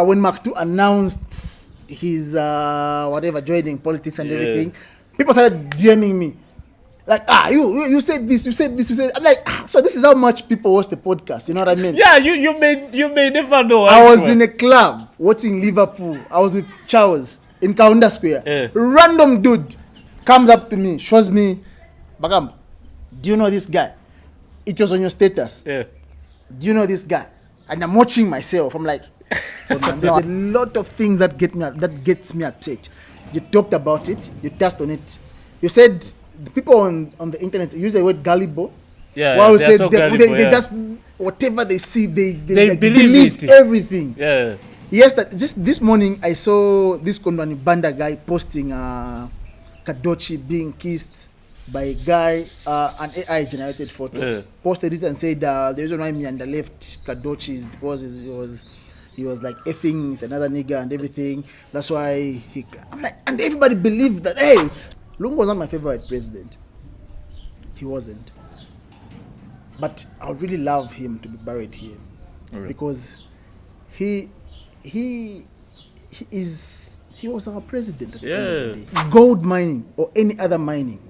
when Mark II announced his joining politics and everything, people started DMing me. Like, you said this, you said this, you said. I'm like, so this is how much people watch the podcast. You know what I mean? Yeah, you may never know. I was in a club watching Liverpool. I was with Charles in Kaunda Square. Random dude comes up to me, shows me, Bagam, do you know this guy? It was on your status. Yeah. Do you know this guy? And I'm watching myself. I'm like, oh man, there's a lot of things that gets me upset. You talked about it. You touched on it. You said the people on the internet use the word gullible. Yeah, well, they just whatever they see, they like believe everything. Yeah. Yes, that just this morning I saw this Kondwani Banda guy posting Kadochi being kissed by a guy, an AI generated photo. Yeah. Posted it and said the reason why Mianda left Kadochi is because he was like effing with another nigga and everything. That's why I'm like, and everybody believed that. Hey, Lungu was not my favorite president. He wasn't. But I would really love him to be buried here, because he was our president at the end of the day. Gold mining or any other mining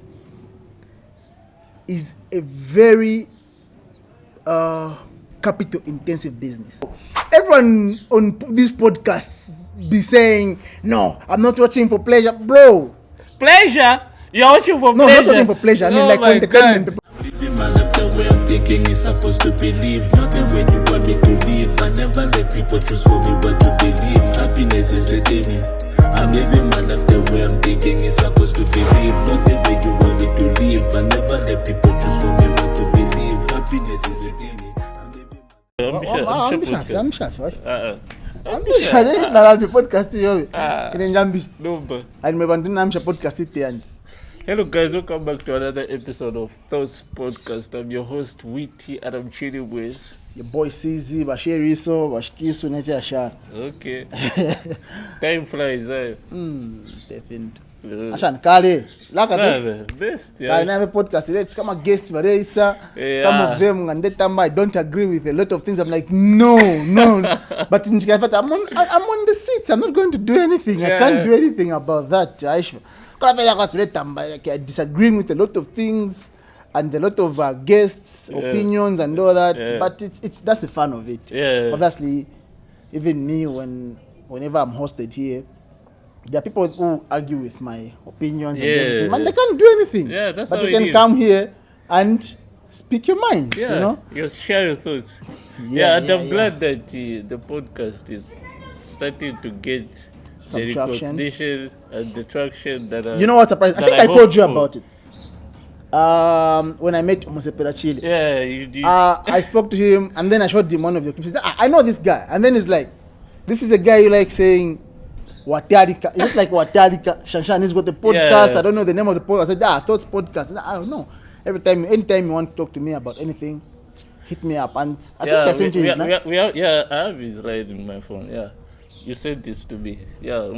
is a very capital intensive business. Everyone on these podcasts be saying, no, I'm not watching for pleasure. Bro, pleasure? You're watching for pleasure? No, I'm not watching for pleasure. I mean, like for entertainment. Living my life the way I'm thinking is supposed to believe. Not the way you want me to live. I never let people choose for me what to believe. Happiness is within me. I'm living my life the way I'm thinking is supposed to believe. Not the way you want me to live. I never let people choose for me what to believe. Happiness is within me. I'm podcast. Hello guys, welcome back to another episode of Thoughts Podcast. I'm your host Witty and I'm chilling with your boy CZ Bashiriso Bashkisu Nefiashar. Okay. Time flies, eh? Definitely. Ashan Kale. Best, yeah. Kale na podcast. Let's come a guest Baresa. Some of them and that time I don't agree with a lot of things. I'm like, no. But in I'm on the seats. I'm not going to do anything. I can't do anything about that, Aisha. Disagreeing with a lot of things and a lot of guests' opinions and all that, but it's that's the fun of it. Obviously, even me whenever I'm hosted here, there are people who argue with my opinions and everything, and they can't do anything. But you can come here and speak your mind. You know, you share your thoughts. And I'm glad that the podcast is starting to get some recognition and the traction that you know what's surprising? I think I told you about it. When I met Mosepera Chile. Yeah, you did. I spoke to him and then I showed him one of your clips. He said, I know this guy. And then he's like, this is a guy you like saying Watarika. Is it like Watarika? Shanshan, he's got a podcast. I don't know the name of the podcast. I said, Thoughts Podcast. I don't know. Anytime you want to talk to me about anything, hit me up. And I think I sent you his number. I have his right in my phone, You said this to me.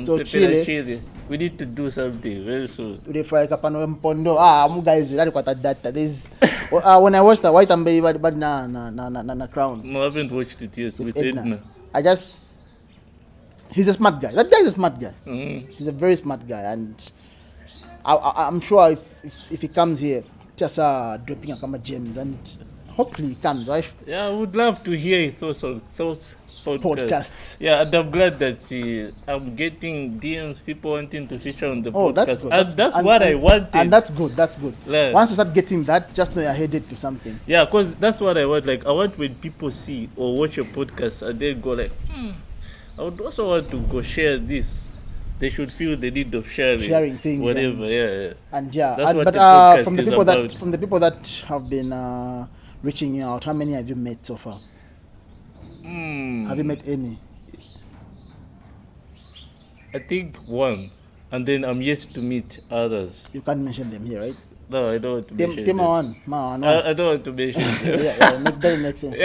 So Chile. We need to do something very soon. Today for Mpondo. Guys, we got data. There's when I watched the White and Baby, but na Crown. No, I haven't watched it yet with Edna. He's a smart guy. That guy is a smart guy. He's a very smart guy, and I'm sure if he comes here, just dropping a couple of gems, and hopefully he comes, right? Yeah, I would love to hear his thoughts on Thoughts Podcasts. Yeah, and I'm glad that I'm getting DMs, people wanting to feature on the podcast. That's good. That's what I wanted. And that's good. Yeah. Once you start getting that, just know you're headed to something. Yeah, because that's what I want. Like, I want when people see or watch your podcast and they go like, I would also want to go share this. They should feel the need of sharing things, whatever. From the people that have been reaching you out, how many have you met so far? Have you met any? I think one, and then I'm yet to meet others. You can't mention them here, right? No, I don't want to mention them. I don't want to mention them. It doesn't make sense.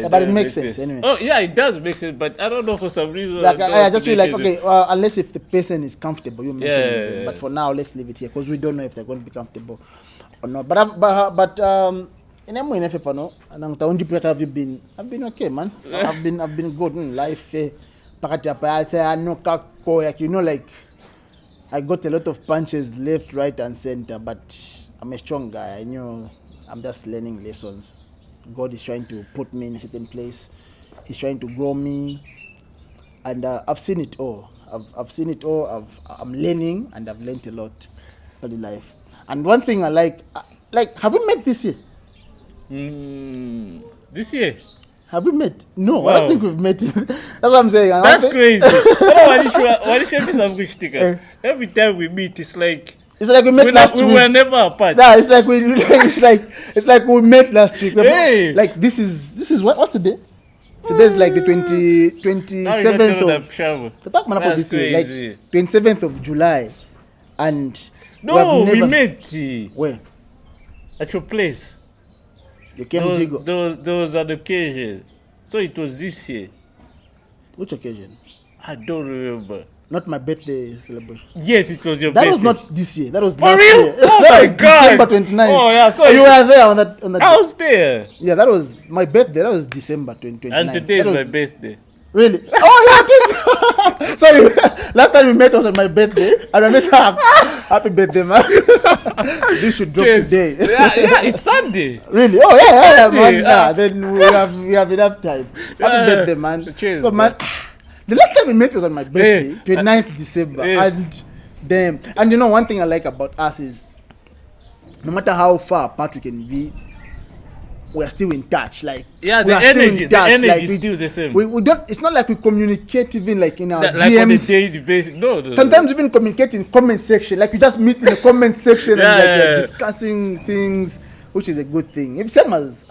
But it makes sense anyway. Oh, yeah, it does make sense, but I don't know for some reason. I just feel like, okay, unless if the person is comfortable, you mention them. But for now, let's leave it here, because we don't know if they're going to be comfortable or not. But in any have you been? I've been okay, man. I've been good in life. pakati apa I say I know kako, like you know, like I got a lot of punches left, right, and center, but I'm a strong guy. I know I'm just learning lessons. God is trying to put me in a certain place. He's trying to grow me, and I've seen it all. I've seen it all. I'm learning, and I've learned a lot in life. And one thing I like, have we met this year? This year? Have we met? No, Wow. I don't think we've met. That's what I'm saying. That's crazy. Every time we meet, it's like we met last week. We were never apart. Nah, it's like we met last week. Hey. Like this is what's today? Today's like the 27th of. That's like 27th of July, and no, we met where? At your place. You came Digo. There was an occasion. So it was this year. Which occasion? I don't remember. Not my birthday celebration. Yes, it was your birthday. That was not this year. That was last real? year. Oh that my was God. December 29th. Oh yeah, so you were there on that. I was there. Yeah, that was my birthday. That was December 29th. And today is my birthday. Really? Oh yeah, sorry. Last time we met was on my birthday, and I met her. Happy birthday, man. This should drop today. yeah, it's Sunday. Really? Oh yeah, man. Yeah. Then we have enough time. Happy birthday, man. Cheers, so man, the last time we met was on my birthday, 29th December, and damn. And you know one thing I like about us is, no matter how far apart we can be, we are still in touch. Like the energy like, is still the same. We don't. It's not like we communicate even like in our DMs. Like on a daily basis. No. Sometimes even communicate in comment section. Like we just meet in the comment section and they're discussing things, which is a good thing. If same as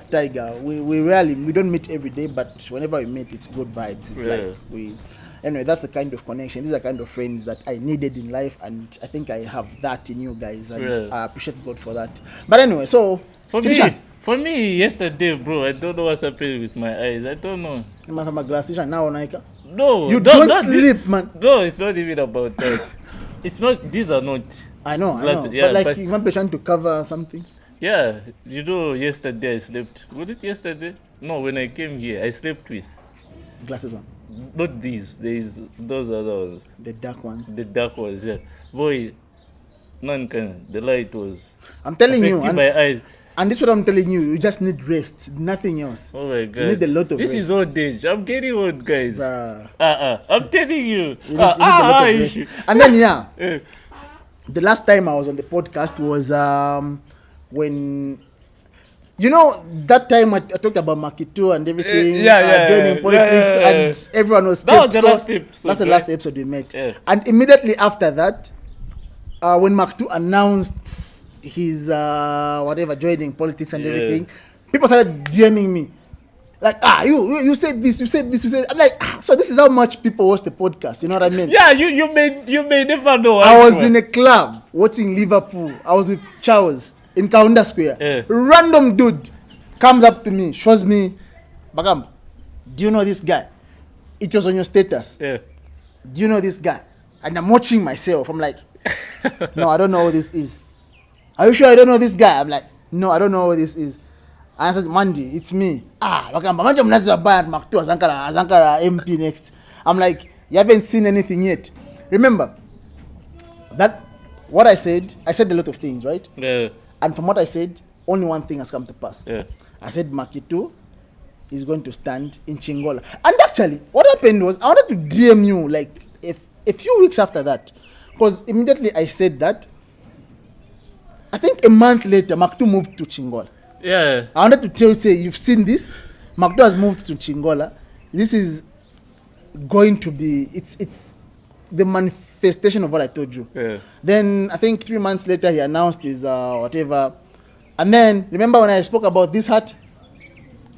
Tiger, we don't meet every day, but whenever we meet, it's good vibes. It's like anyway, that's the kind of connection. These are the kind of friends that I needed in life, and I think I have that in you guys, and I appreciate God for that. But anyway, so for me, yesterday, bro, I don't know what's happening with my eyes. I don't know. No, you don't sleep, man. No, it's not even about that. It's not. These are not. I know. Yeah, but you might be trying to cover something. Yeah, you know, yesterday I slept. Was it yesterday? No, when I came here, I slept with glasses one. Not these. Those other ones. The dark ones. The dark ones. Yeah, boy. None can. The light was. I'm telling you, my eyes. And this is what I'm telling you. You just need rest, nothing else. Oh my God! You need a lot of this rest. Is old age. I'm getting old, guys. I'm telling you. You need a lot of rest. And then the last time I was on the podcast was when, you know, that time I talked about Makitu and everything, joining politics, and everyone was skeptical. That was the last episode. That's the last episode we met. And immediately after that, when Makitu announced his joining politics and everything, people started DMing me like, you said this, you said this, you said. I'm like, so this is how much people watch the podcast. You know what I mean? Yeah, you may never know. I was in a club watching Liverpool. I was with Charles in Kaunda Square. Random dude comes up to me, shows me, Bagam, do you know this guy? It was on your status. Do you know this guy? And I'm watching myself. I'm like, no, I don't know who this is. Are you sure I don't know this guy? I'm like, no, I don't know who this is. And I said, Mandy, it's me. Azankara MP next. I'm like, you haven't seen anything yet. Remember, that what I said a lot of things, right? Yeah. And from what I said, only one thing has come to pass. Yeah. I said Makitu is going to stand in Chingola. And actually, what happened was, I wanted to DM you like a few weeks after that. Because immediately I said that, I think a month later, Makitu moved to Chingola. Yeah. I wanted to say, you've seen this. Makitu has moved to Chingola. This is going to be, it's the manifestation of what I told you. Yeah. Then I think 3 months later, he announced his whatever. And then, remember when I spoke about this hat?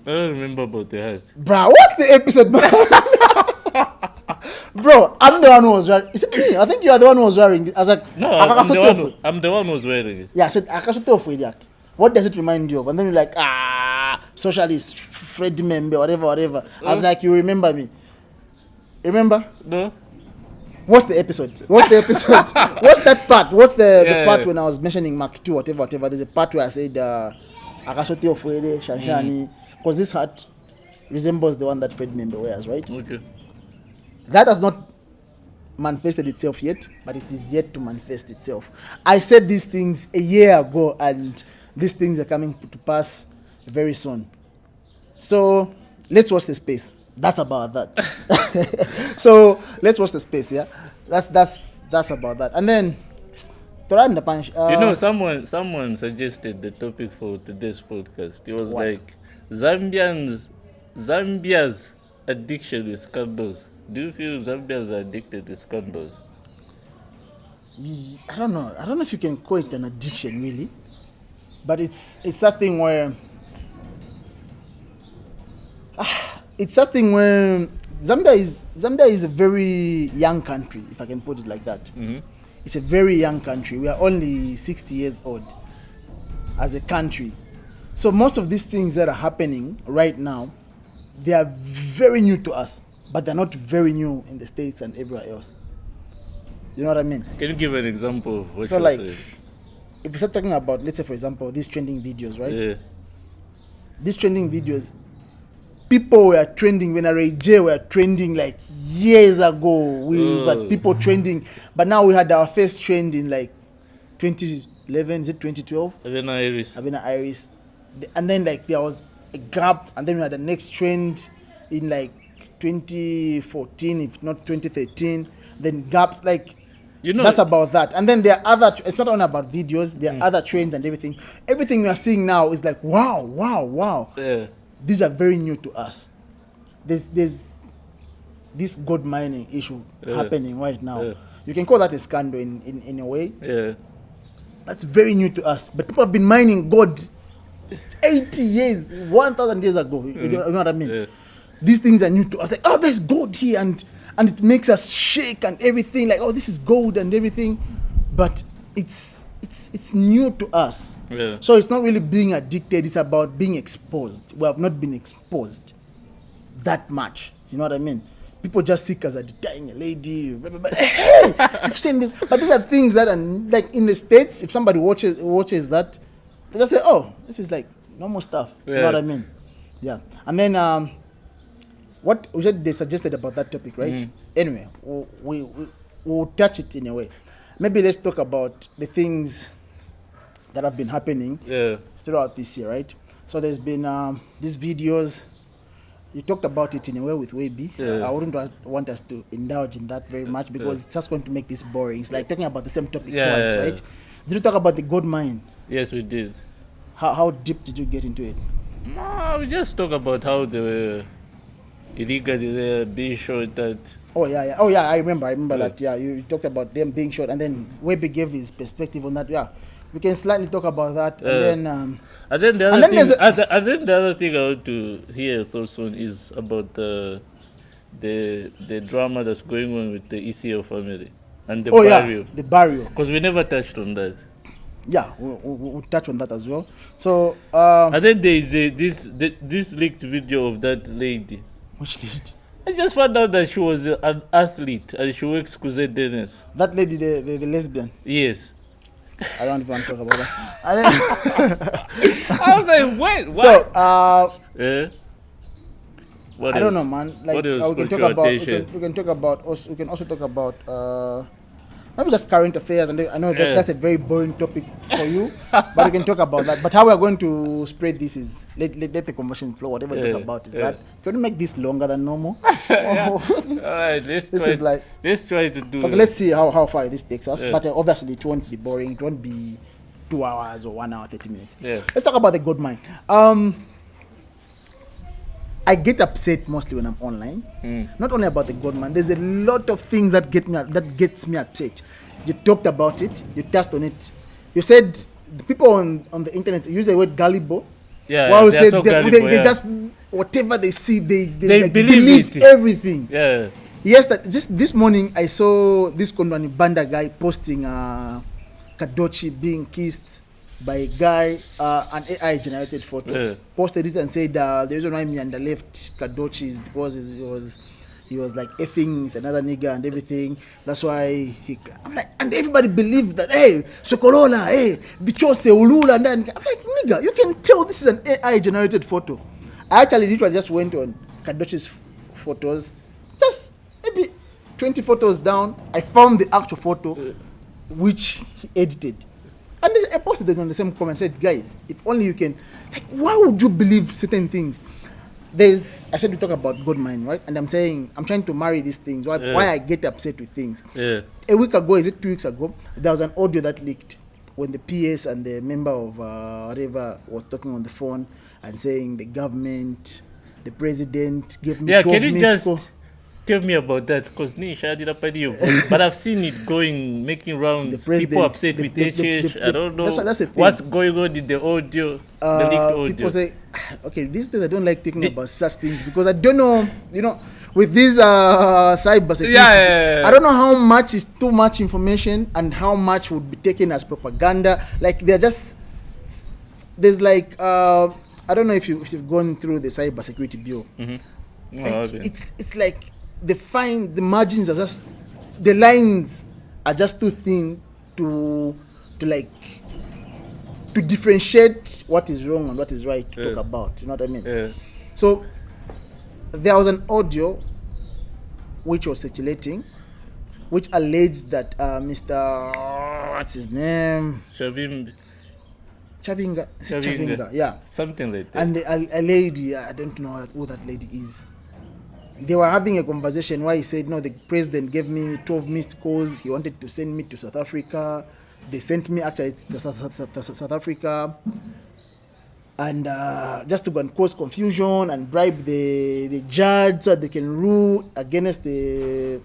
I don't remember about the hat. Bro, what's the episode? Bro, I'm the one who was wearing. Is it me? I think you are the one who was wearing it. I was like, no, I'm the one who was wearing it. Yeah, I said, what does it remind you of? And then you're like, socialist, Fred member, whatever. I was like, you remember me? Remember? No. What's the episode? What's that part? What's the part when I was mentioning Mark 2, whatever? There's a part where I said, Akasote Ofwele, Shanshani, because this hat resembles the one that Fred member wears, right? Okay. That has not manifested itself yet, but it is yet to manifest itself. I said these things a year ago, and these things are coming to pass very soon. So let's watch the space. That's about that. So let's watch the space. Yeah, that's about that. And then Toran the punch. Someone suggested the topic for today's podcast. It was What? like Zambia's addiction with scandals. Do you feel Zambians are addicted to scandals? I don't know. I don't know if you can call it an addiction really, but it's something where Zambia is a very young country, if I can put it like that. Mm-hmm. It's a very young country. We are only 60 years old as a country. So most of these things that are happening right now, they are very new to us, but they're not very new in the States and everywhere else. You know what I mean? Can you give an example of what So you're like, saying? if we start talking about, let's say for example, these trending videos, right? Yeah. These trending videos, people were trending when Ray J were trending like years ago. We had people trending, but now we had our first trend in like 2011, is it 2012? Avena Iris. And then like there was a gap, and then we had the next trend in like 2014, if not 2013. Then gaps, like that's about that. And then there are other. It's not only about videos. There are other trends and everything. Everything we are seeing now is like wow. Yeah. These are very new to us. There's this gold mining issue happening right now. Yeah. You can call that a scandal in a way. Yeah. That's very new to us. But people have been mining gold 80 years, 1,000 years ago. You know what I mean? Yeah. These things are new to us. Like, oh, there's gold here, and it makes us shake and everything. Like, oh, this is gold and everything. But it's new to us. Yeah. So it's not really being addicted. It's about being exposed. We have not been exposed that much. You know what I mean? People just see us as dying a lady. But hey, I've seen this. But these are things that are like in the States. If somebody watches that, they just say, "Oh, this is like normal stuff." Yeah. You know what I mean? Yeah. And then what we said they suggested about that topic, right? Anyway, we'll touch it in a way. Maybe let's talk about the things that have been happening throughout this year, right? So there's been these videos. You talked about it in a way with Weibi. Yeah. I wouldn't want us to indulge in that very much because it's just going to make this boring. It's like talking about the same topic twice, right? Did you talk about the gold mine? Yes, we did. How deep did you get into it? No, we just talk about how they were illegally being shot at. Oh yeah. I remember that. Yeah, you talked about them being shot, and then Weibi gave his perspective on that. Yeah, we can slightly talk about that, And then the other thing I want to hear your thoughts on is about the drama that's going on with the ECL family and the burial. The burial. Because we never touched on that. Yeah, we'll touch on that as well. So and then there is this leaked video of that lady. Which lady? I just found out that she was an athlete and she works Kuze Dennis. That lady, the lesbian. Yes. I don't even want to talk about that. And then I was like, wait, what? So What I else? don't know, man. Like What else we can caught talk your about. attention? We can talk about. We can also talk about. Maybe just current affairs, and I know that's a very boring topic for you, but we can talk about that. But how we are going to spread this is let the conversation flow. Whatever we talk about is that. Can we make this longer than normal? All right, let's try to do. Okay, let's see how far this takes us. But obviously, it won't be boring. It won't be 2 hours or 1 hour 30 minutes. Yeah. Let's talk about the gold mine. I get upset mostly when I'm online. Not only about the gold mine. There's a lot of things that gets me upset. You talked about it. You touched on it. You said the people on the internet use the word gullible. Yeah, well, they're so gullible, they just whatever they see, they like believe it. Everything. Yeah. Yes, just this morning I saw this Kondwani Banda guy posting Kadochi being kissed by a guy, an AI generated photo. Yeah. Posted it and said the reason why Mianda left Kadochi is because he was like effing with another nigga and everything. That's why I'm like, and everybody believed that, hey, Sokolola, hey, Vichose, Ulula, and then I'm like, nigga, you can tell this is an AI generated photo. I actually literally just went on Kadochi's photos, just maybe 20 photos down, I found the actual photo which he edited. And then I posted it on the same comment, said, guys, if only you can, like, why would you believe certain things? I said we talk about gold mine, right? And I'm saying, I'm trying to marry these things. Why I get upset with things. Yeah. A week ago, is it 2 weeks ago, there was an audio that leaked when the PS and the member of whatever was talking on the phone and saying the government, the president gave me 12 can you missed just tell me about that? Because but I've seen it making rounds. People upset with HH. I don't know that's the thing. what's going on in the audio, the leaked audio. People say, okay, these days I don't like talking about such things because I don't know, with this cyber security, I don't know how much is too much information and how much would be taken as propaganda. Like there's like I don't know if you've gone through the cyber security bill. Mm-hmm. Like, it's like the margins are just, the lines are just too thin to differentiate what is wrong and what is right to talk about. You know what I mean? Yeah. So there was an audio which was circulating, which alleged that Mr. What's his name? Chavinga, yeah. Something like that. And a lady, I don't know who that lady is. They were having a conversation where he said, no, the president gave me 12 missed calls. He wanted to send me to South Africa. They sent me actually to South Africa. And just to go and cause confusion and bribe the judge so that they can rule against this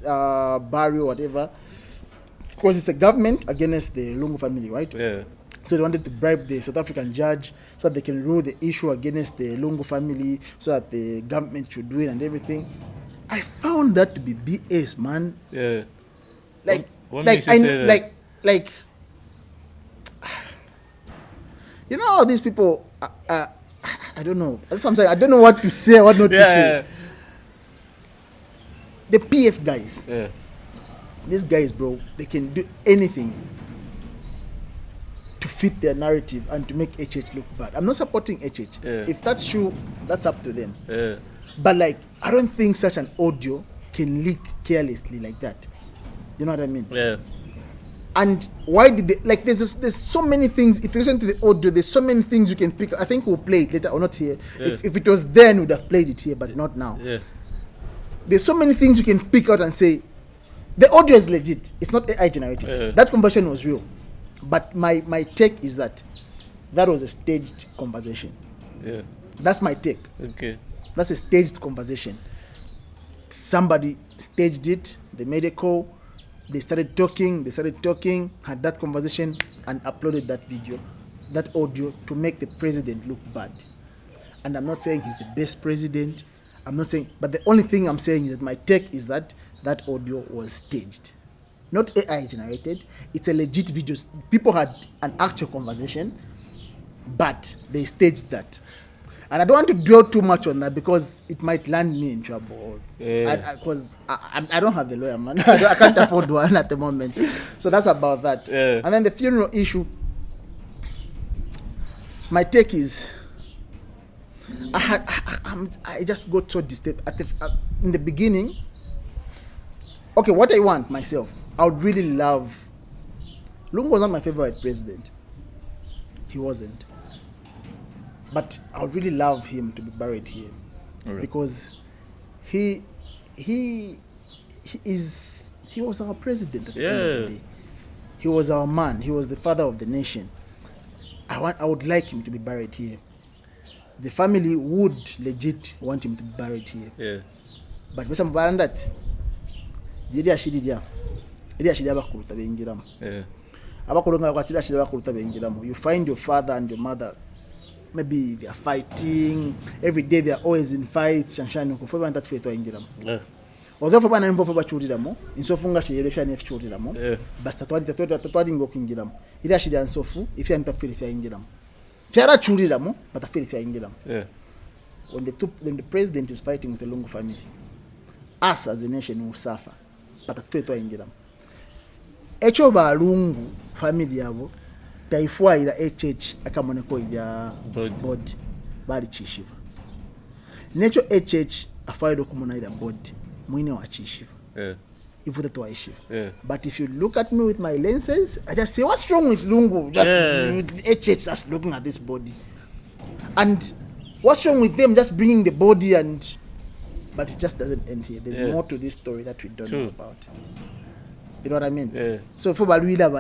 barrio or whatever. Because it's a government against the Lungu family, right? Yeah. So they wanted to bribe the South African judge so that they can rule the issue against the Lungu family so that the government should win and everything. I found that to be BS, man. Yeah. Like, what makes you say that? like, you know how these people, I don't know. That's what I'm saying. I don't know what to say, what not to say. The PF guys. Yeah. These guys, bro, they can do anything to fit their narrative and to make HH look bad. I'm not supporting HH. Yeah. If that's true, that's up to them. Yeah. But like, I don't think such an audio can leak carelessly like that. You know what I mean? Yeah. And why did they, like, there's so many things. If you listen to the audio, there's so many things you can pick. I think we'll play it later or not here. Yeah. If it was then, we would have played it here, but not now. Yeah. There's so many things you can pick out and say, the audio is legit. It's not AI generated. Yeah. That conversation was real. But my take is that was a staged conversation. Yeah. That's my take. Okay. That's a staged conversation. Somebody staged it. They made a call. They started talking, had that conversation, and uploaded that video, that audio, to make the president look bad. And I'm not saying he's the best president. I'm not saying, but the only thing I'm saying is that my take is that that audio was staged. Not AI generated. It's a legit video. People had an actual conversation, but they staged that. And I don't want to dwell too much on that because it might land me in trouble. Because I don't have a lawyer, man. I can't afford one at the moment. So that's about that. Yeah. And then the funeral issue. My take is, I just got so disturbed in the beginning. Okay, what I want myself, I would really love. Lungu was not my favorite president. He wasn't. But I would really love him to be buried here, Alright. because he was our president at the end of the day. He was our man. He was the father of the nation. I would like him to be buried here. The family would legit want him to be buried here. Yeah. But with some that, yedi ashidija abakuruta bengiramu. Yeah. Abakulunga kwatira ashidija abakuruta bengiramu. You find your father and your mother, maybe they are fighting every day. They are always in fights. Shanshani kufoba that feto ingiramu. Yeah. Although foba na mfo bachuriramo, insofunga chiyelesha ne fichuriramo. Yeah. Basta twali ngo kingiramu. Ila ashidija nsofu ifya ntafiri fya ingiramu. Fyara churiramo, but afiri fya ingiramu. Yeah. When the president is fighting with the Lungu family, us as a nation will suffer. But afiri to ingiramu. Echo ba Lungu family yabo taifua ila HH akamoneko ija body bali chishiva. Necho HH afaida kumona ila body mwine wachishi. Yeah. If that waishi. Yeah. But if you look at me with my lenses, I just say, what's wrong with Lungu? Just with HH just looking at this body. And what's wrong with them just bringing the body and... But it just doesn't end here. There's more to this story that we don't know about. You know what I mean? Yeah. So for Baluila,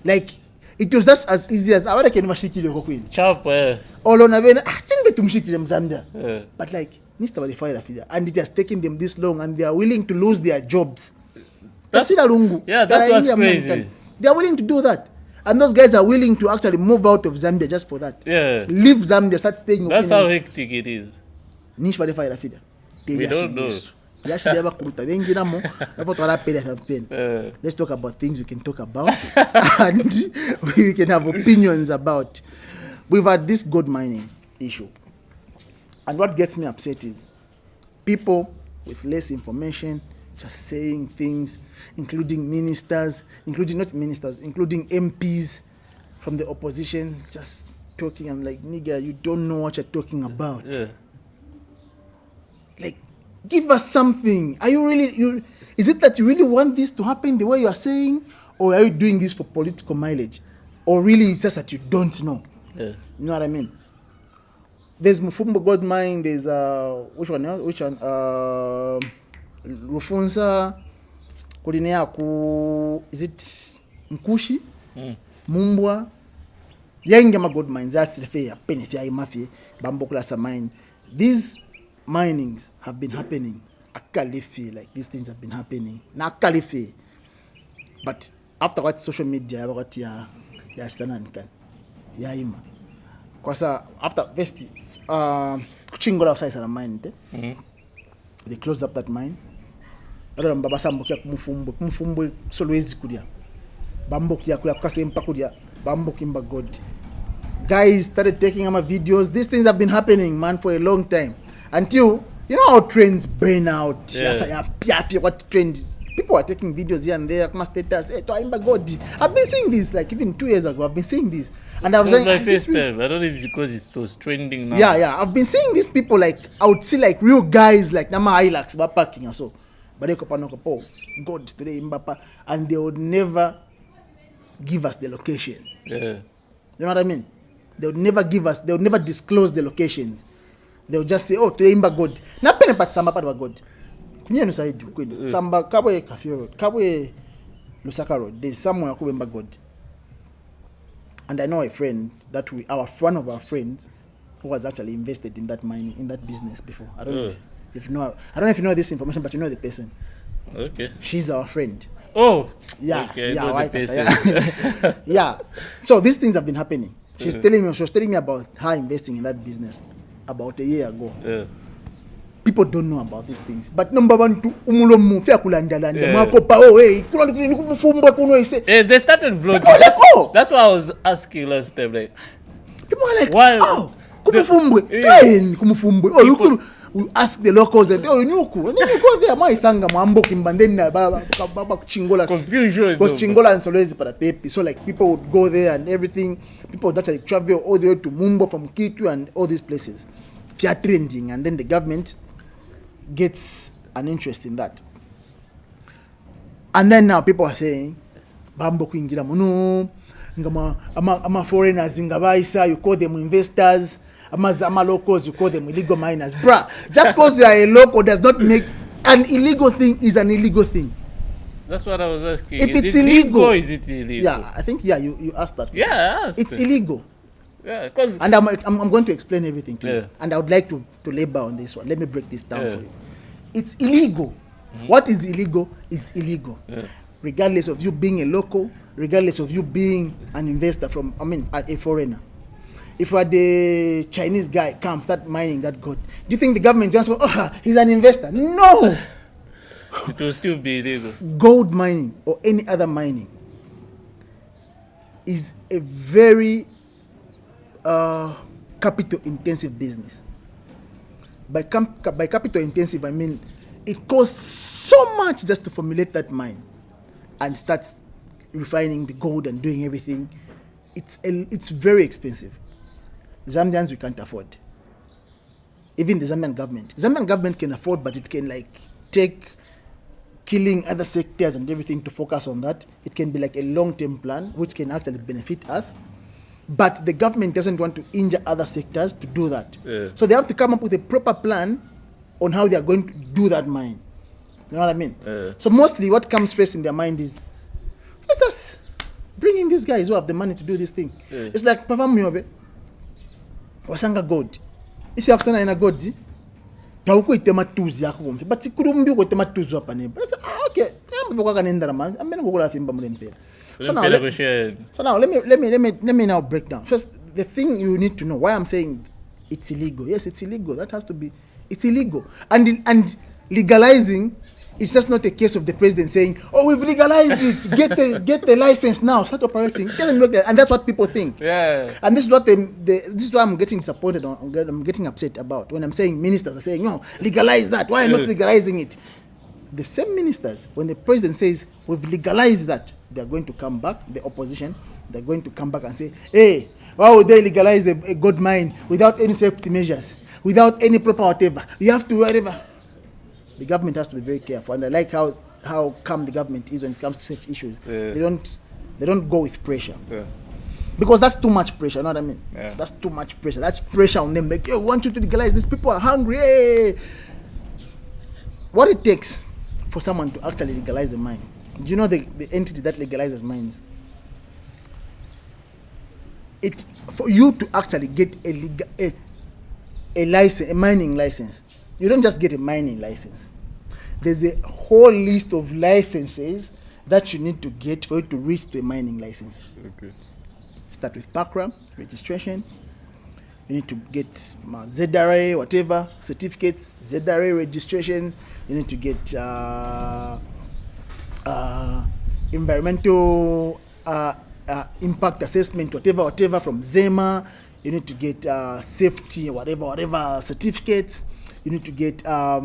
like, it was just as easy as I can mashikile kokwini. Sharp, All on a bene, chinge tumshikile mzamda. Yeah. But like, Mr. Balify Rafida, and it has taken them this long, and they are willing to lose their jobs. That's what's crazy. They are willing to do that. And those guys are willing to actually move out of Zambia just for that. Yeah. Leave Zambia, start staying. That's how hectic it is. Nish Balify Rafida. We don't know. Let's talk about things we can talk about and we can have opinions about. We've had this gold mining issue. And what gets me upset is people with less information just saying things, including ministers, including MPs from the opposition, just talking. I'm like, nigga, you don't know what you're talking about. Yeah. Like, give us something. Are you really, is it that you really want this to happen the way you are saying? Or are you doing this for political mileage? Or really it's just that you don't know? Yeah. You know what I mean? There's Mufumbo Gold Mine, there's, which one? Rufunza, Kulineaku, is it Mkushi? Mumbwa. Yangama Gold Mines, that's the fair, Penifia, Mafia, Bambo Klasa Mine. These minings have been happening. Akalife, like these things have been happening. Na Akalife. But after what social media, what ya stand can. Ya ima. Kwasa after vesti kuchingola size na mine they closed up that mine. Aro mbaba sambukia kumufumbo solwezi kudia. Bambokia kula kwasempa kudia. Bambokimba God. Guys started taking my videos. These things have been happening, man, for a long time. Until, you know how trends burn out. What trend? People are taking videos here and there, my status, God. I've been saying this, like even 2 years ago, I've been saying this. And I was saying, my first time. I don't know if because it was trending now. Yeah. I've been seeing these people, like, I would see like real guys, like Nama Ilax, parking and so. But they God today, Mbapa, and they would never give us the location. Yeah. You know what I mean? They would never give us, they would never disclose the locations. They would just say, oh, today Imba God. Na pene pat Samba pat wa God. Kunye no side kwendo. Samba kabwe Kafio Road, kabwe Lusaka Road. There's somewhere called Imba God. And I know a friend that one of our friends who was actually invested in that mining, in that business before. I don't know if you know this information, but you know the person. Okay. She's our friend. Oh. Yeah. Okay, yeah. I know the person. Yeah. So these things have been happening. She was telling me about her investing in that business about a year ago. Yeah. People don't know about these things. But number one, umulomu fea kulandalanda. Makopa hey, kuno kuno ise. They started vlogging. That's what I was asking last time. Like, people are like, why? Kumufumbwe. Oh, you could ask the locals and oh, nyuku. And then you go there, maisanga mwambo kimbandeni baba chingola. Confusion. Because chingola and solezi para pepi. So like people would go there and everything. People would actually travel all the way to Mumbo from Kitu and all these places. They are trending, and then the government gets an interest in that. And then now people are saying, Bambo kuingira muno, ama foreigners ingabaisa, you call them investors, ama locals, you call them illegal miners. Bruh, just because you are a local does not make an illegal thing is an illegal thing. That's what I was asking. If is it's it illegal, or is it illegal? Yeah, I think you asked that. Yeah, I asked. It's illegal. Yeah, because and I'm going to explain everything to you. Yeah. And I would like to labor on this one. Let me break this down for you. It's illegal. What is illegal is illegal. Yeah. Regardless of you being a local, regardless of you being an investor a foreigner. If the Chinese guy comes, start mining that gold, do you think the government just he's an investor? No! It will still be illegal. Gold mining or any other mining is a very capital intensive business. By capital intensive, I mean it costs so much just to formulate that mine and start refining the gold and doing everything. It's very expensive. Zambians, we can't afford. even the Zambian government. Zambian government can afford, but it can like take killing other sectors and everything to focus on that. It can be like a long-term plan, which can actually benefit us. But the government doesn't want to injure other sectors to do that. Yeah. So they have to come up with a proper plan on how they are going to do that mine. You know what I mean? Yeah. So mostly what comes first in their mind is, let's just bring in these guys who have the money to do this thing. Yeah. It's like, Papa Myobe, wasanga God. If you have in a God, tauko itema tuzi yako bomfe. But kulumbi uko itema tuzi hapa ne. But okay, I'm gonna go fimba mulempela. So now let me now break down. First, the thing you need to know why I'm saying it's illegal. Yes, it's illegal. That has to be. It's illegal. And legalizing is just not a case of the president saying, "Oh, we've legalized it. Get the license now. Start operating." It doesn't work, and that's what people think. Yeah. And this is what this is why I'm getting disappointed. I'm getting upset about when I'm saying ministers are saying, "No, legalize that. Why are you not legalizing it?" The same ministers, when the president says we've legalized that, they're going to come back. The opposition, they're going to come back and say, "Hey, why would they legalize a gold mine without any safety measures, without any proper whatever? You have to whatever." The government has to be very careful, and I like how calm the government is when it comes to such issues. Yeah. They don't go with pressure. Yeah. Because that's too much pressure, you know what I mean? Yeah. That's too much pressure. That's pressure on them. Like, "Hey, we want you to legalize. These people are hungry." Hey. What it takes for someone to actually legalize the mine? Do you know the entity that legalizes mines? For you to actually get a license, a mining license, you don't just get a mining license. There's a whole list of licenses that you need to get for you to reach to a mining license. Okay. Start with background registration. You need to get ZRA, whatever certificates, ZRA registrations. You need to get environmental impact assessment, whatever from ZEMA. You need to get safety, whatever certificates. You need to get a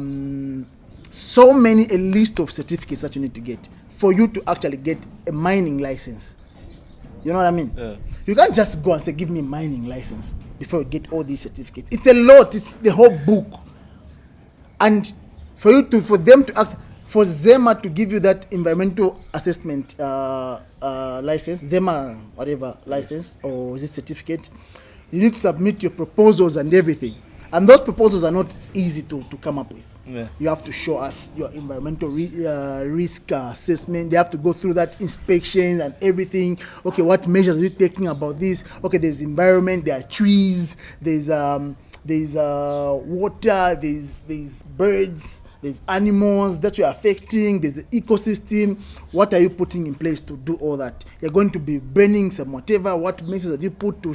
list of certificates that you need to get for you to actually get a mining license. You know what I mean? Yeah. You can't just go and say, "Give me a mining license," before you get all these certificates. It's a lot. It's the whole book. And for ZEMA to give you that environmental assessment license, ZEMA whatever license or is it certificate, you need to submit your proposals and everything. And those proposals are not easy to come up with. Yeah. You have to show us your environmental risk assessment. They have to go through that inspection and everything. Okay, what measures are you taking about this? Okay, there's environment, there are trees, there's water, there's birds, there's animals that you're affecting, there's the ecosystem. What are you putting in place to do all that? You're going to be burning some whatever. What measures have you put to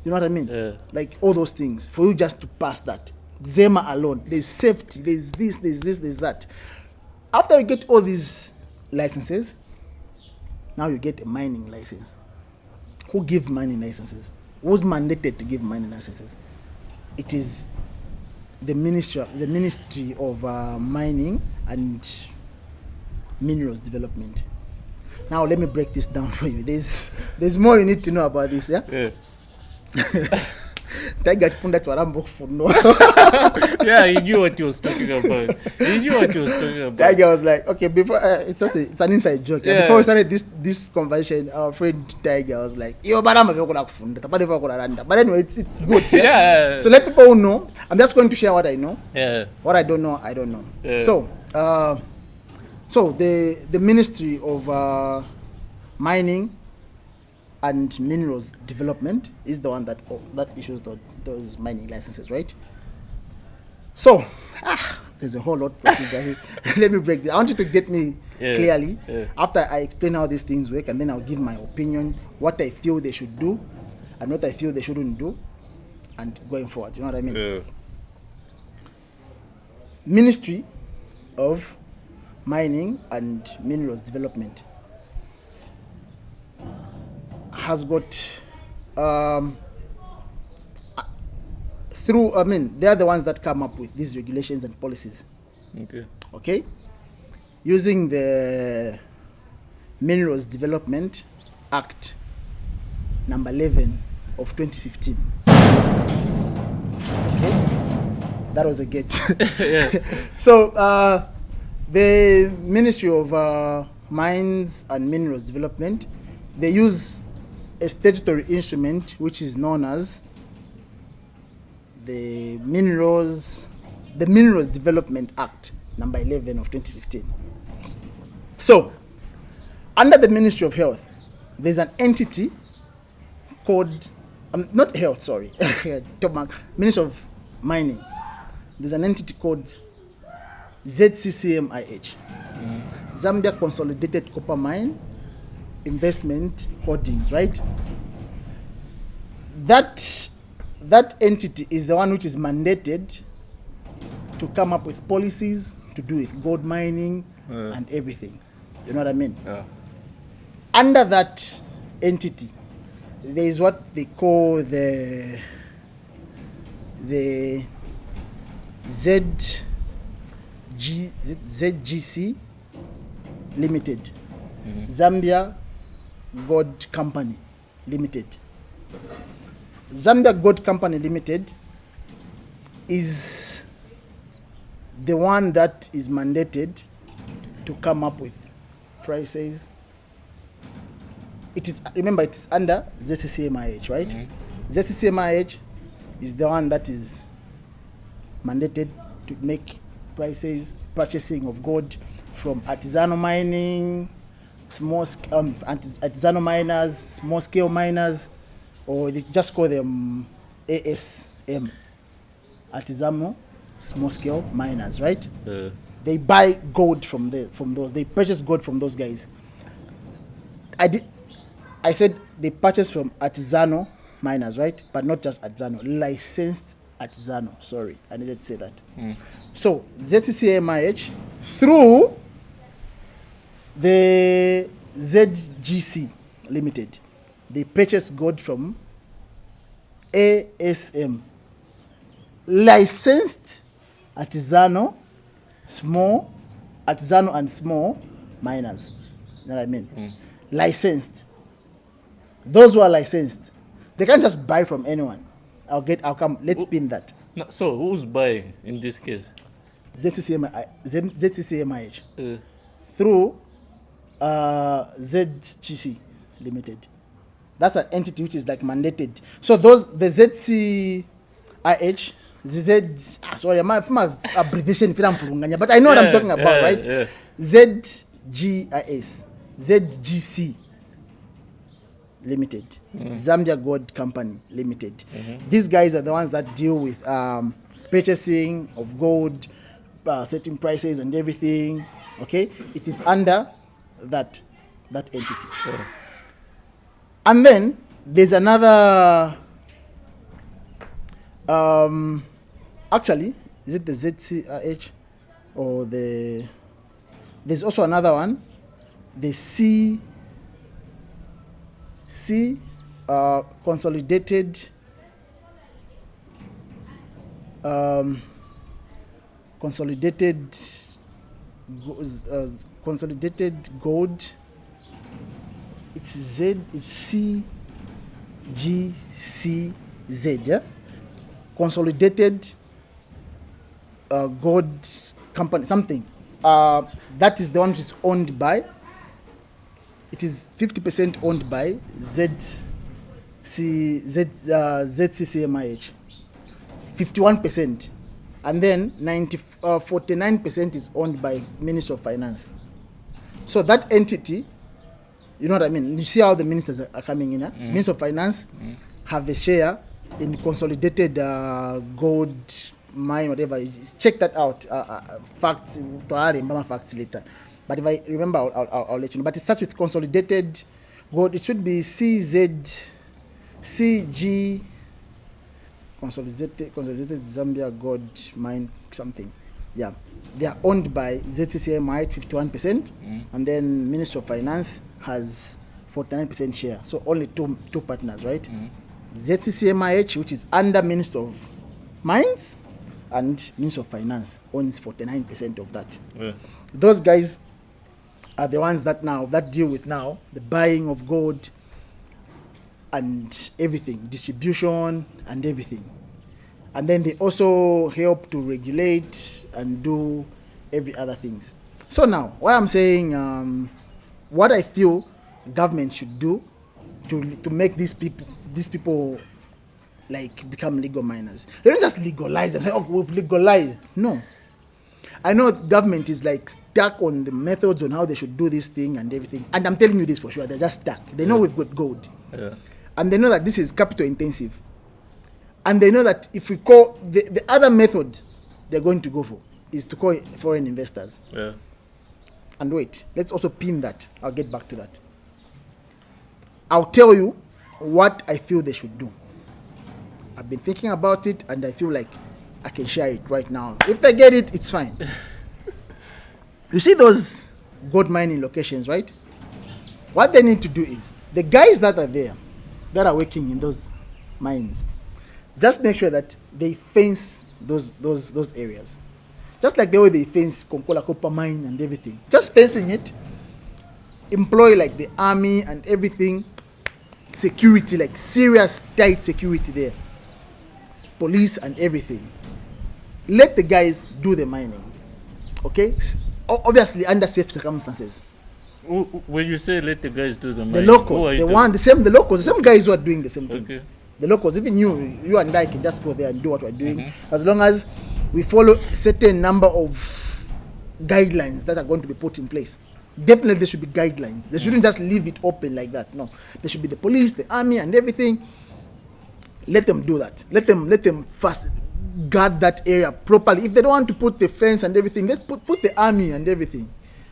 you know what I mean? Yeah. Like all those things for you just to pass that. ZEMA alone, there's safety, there's this, there's that. After you get all these licenses, now you get a mining license. Who gives mining licenses? Who's mandated to give mining licenses? It is the Ministry of Mining and Minerals Development. Now let me break this down for you. There's more you need to know about this, yeah? Yeah. Tiger punda twarambo kufuno. Yeah, he knew what he was talking about. Tiger was like, okay, before it's an inside joke. Yeah. Before we started this conversation, our friend Tiger was like, "Yo, barama vyokola kufunda, tapade vyokola randa." But anyway, it's good. Yeah. So let people know. I'm just going to share what I know. Yeah. What I don't know, I don't know. Yeah. So the Ministry of Mining and Minerals Development is the one that issues those mining licenses, right? So, there's a whole lot of procedure here. Let me break this. I want you to get me clearly after I explain how these things work, and then I'll give my opinion, what I feel they should do, and what I feel they shouldn't do, and going forward. You know what I mean? Yeah. Ministry of Mining and Minerals Development has got they are the ones that come up with these regulations and policies. Okay? Using the Minerals Development Act number 11 of 2015. Okay? That was a gate. Yeah. So the Ministry of Mines and Minerals Development, they use a statutory instrument which is known as the Minerals Development Act, number 11 of 2015. So, under the Ministry of Health, there's an entity called, not health, sorry, Ministry of Mining. There's an entity called ZCCMIH, Zambia Consolidated Copper Mine Investment Holdings, right? That entity is the one which is mandated to come up with policies to do with gold mining and everything. You know what I mean? Yeah. Under that entity, there is what they call the ZGC Limited, Zambia Gold Company Limited. Zambia Gold Company Limited is the one that is mandated to come up with prices. It is, remember, it's under ZCCMIH, right? ZCCMIH is the one that is mandated to make prices, purchasing of gold from artisanal mining, artisanal miners, small scale miners, or they just call them ASM, artisanal small scale miners, right? They buy gold from those. They purchase gold from those guys. I said they purchase from artisanal miners, right? But not just artisanal, licensed artisanal. Sorry, I needed to say that. So ZCCMIH, through the ZGC Limited, they purchase gold from ASM, licensed artisanal and small miners. You know what I mean? Licensed. Those who are licensed, they can't just buy from anyone. I'll come. Let's pin that. No, so who's buying in this case? ZCCMIH through ZGC Limited. That's an entity which is like mandated. So the ZCIH, sorry, I'm abbreviation, but I know what I'm talking about, right? Yeah. ZGC Limited, Zambia Gold Company Limited. These guys are the ones that deal with purchasing of gold, setting prices and everything. Okay, it is under that entity. And then there's another. Actually, is it the ZCIH or the? There's also another one, the consolidated gold. It's CGCZ, yeah? Consolidated gold company, something. That is the one which is owned by. It is 50% owned by ZCCMIH, 51%, and then 49% is owned by Ministry of Finance. So that entity, you know what I mean? You see how the ministers are coming in. Ministry of Finance have a share in consolidated gold mine, whatever. Check that out. Facts, facts later. But if I remember, I'll let you know. But it starts with consolidated gold. It should be CG, consolidated Zambia Gold Mine something. Yeah, they are owned by ZCCMI 51%, and then Ministry of Finance has 49% share. So only two partners, right? ZCCMIH, which is under Ministry of Mines, and Ministry of Finance owns 49% of that. Those guys are the ones that deal with the buying of gold and everything, distribution and everything. And then they also help to regulate and do every other things. So now, what I'm saying, what I feel government should do to make these people like become legal miners. They don't just legalize them. Say, oh, we've legalized. No. I know government is like stuck on the methods on how they should do this thing and everything. And I'm telling you this for sure. They're just stuck. They know we've got gold. Yeah. And they know that this is capital intensive. And they know that if we call the other method they're going to go for is to call foreign investors. Yeah. And wait, let's also pin that. I'll get back to that. I'll tell you what I feel they should do. I've been thinking about it and I feel like I can share it right now. If they get it, it's fine. You see those gold mining locations, right? What they need to do is, the guys that are there, that are working in those mines, just make sure that they fence those areas. Just like the way they fence Konkola Copper Mine and everything. Just fencing it. Employ like the army and everything. Security, like serious tight security there. Police and everything. Let the guys do the mining. Okay? Obviously under safe circumstances. When you say let the guys do the mining, the locals, the locals, the same guys who are doing the same things. Okay. The locals, even you and I can just go there and do what we're doing, as long as we follow certain number of guidelines that are going to be put in place. Definitely there should be guidelines. They shouldn't just leave it open like that. No, there should be the police, the army, and everything. Let them do that. Let them first guard that area properly. If they don't want to put the fence and everything, let's put the army and everything.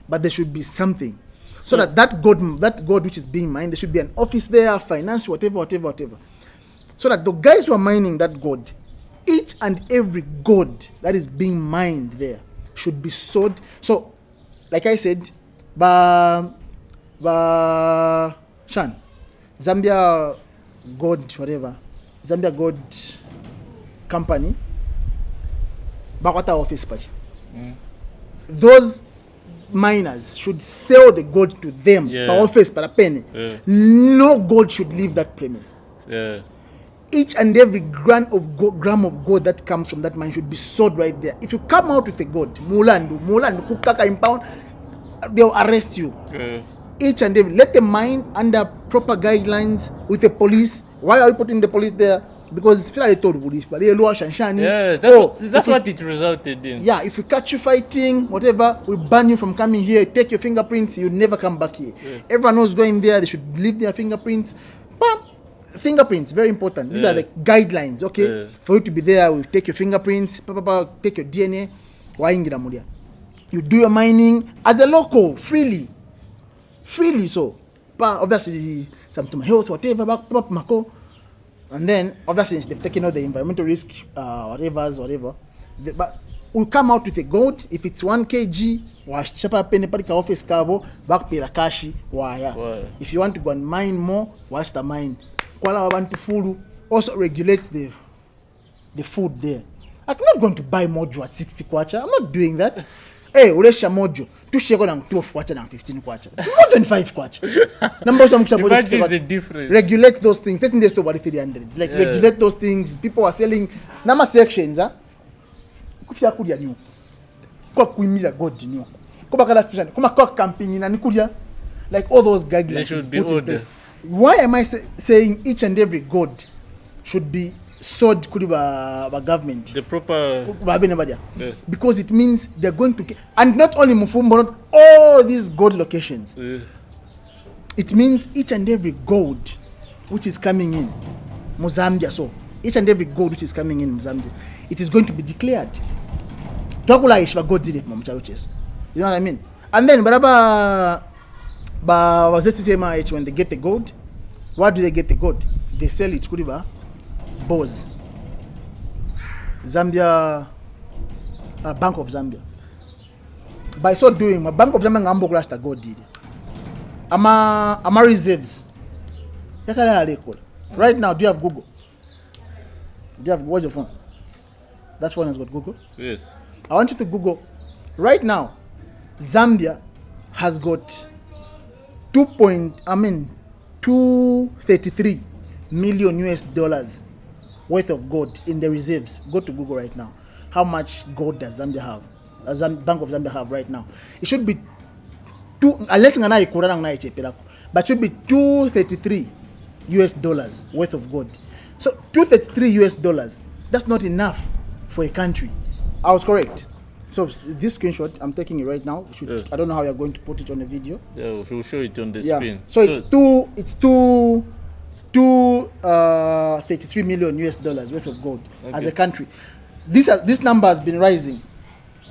But there should be something. So that gold which is being mined, there should be an office there, finance, whatever. So that the guys who are mining that gold, each and every gold that is being mined there should be sold. So, like I said, Shan, Zambia Gold, whatever, Zambia Gold Company, Bakwata office page. Those miners should sell the gold to them per office, per a penny. No gold should leave that premise. Each and every gram of gold that comes from that mine should be sold right there. If you come out with a gold, Mulandu, Kukaka impound, they'll arrest you. Each and every, let them mine under proper guidelines with the police. Why are you putting the police there? Because that's what it resulted in. Yeah, if we catch you fighting, whatever, we ban you from coming here, take your fingerprints, you never come back here. Everyone who's going there, they should leave their fingerprints. Bam! Fingerprints, very important. These are the guidelines, okay? For you to be there, we take your fingerprints, take your DNA. You do your mining as a local, freely. So, obviously, some to my health, whatever, and then, obviously, they've taken out the environmental risk, whatever. But we'll come out with a gold. If it's 1 kg, office cabo, back pirakashi, if you want to go and mine more, watch the mine. Also regulates the food there. I'm not going to buy mojo at 60 kwacha. I'm not doing that. Hey, ulesha mojo. Tusheko na 12 kwacha na 15 kwacha. More than 5 kwacha. Numbers of the difference. Regulate those things. Let's invest over 300. Like regulate those things. People are selling nama sections, kufia kudia niyo. Kwa kuimira god niyo. Kwa kala station. Kuma kwa camping na nikudia. Like all those guidelines should be ordered. Why am I saying each and every gold should be sold by government? The proper... Because it means they're going to... And not only Mufumbo, not all these gold locations. It means each and every gold which is coming in Mozambique, so each and every gold which is coming in Mozambique, it is going to be declared. You know what I mean? And then, but when they get the gold, why do they get the gold? They sell it to BOZ, Zambia, Bank of Zambia. By so doing, my Bank of Zambia ngambo kula gold did. Ama reserves. Right now, do you have Google? What's your phone? That phone has got Google? Yes. I want you to Google. Right now, Zambia has got 233 million US dollars worth of gold in the reserves. Go to Google right now. How much gold does Zambia have? Bank of Zambia have right now? It should be unless but should be $233 worth of gold. So $233, that's not enough for a country. I was correct. So this screenshot, I'm taking it right now. I don't know how you're going to put it on the video. Yeah, we'll show it on the screen. So it's $33 million worth of gold as a country. This number has been rising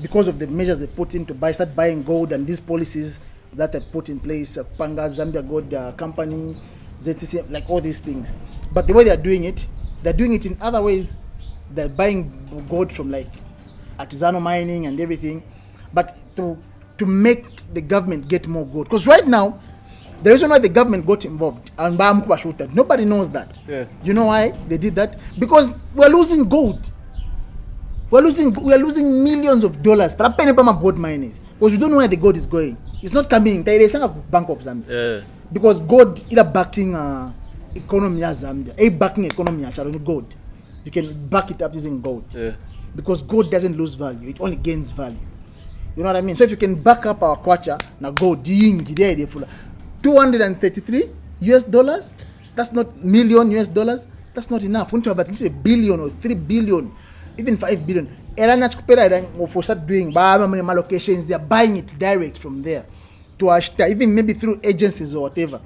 because of the measures they put in to start buying gold, and these policies that are put in place, Panga, Zambia Gold Company, ZTC, like all these things. But the way they're doing it in other ways. They're buying gold from like artisanal mining and everything, but to make the government get more gold. Because right now, the reason why the government got involved, and nobody knows that. Yeah. You know why they did that? Because we're losing gold. We are losing millions of dollars. Gold miners, because we don't know where the gold is going. It's not coming. There is a Bank of Zambia. Yeah. Because gold is backing economy of Zambia. Backing economy of gold. You can back it up using gold. Yeah. Because gold doesn't lose value, it only gains value. You know what I mean? So if you can back up our kwacha, now gold, $233, that's not million $, that's not enough. We need to have at least $1 billion or $3 billion, even $5 billion. For start doing allocations, they are buying it direct from there to Ashta, even maybe through agencies or whatever.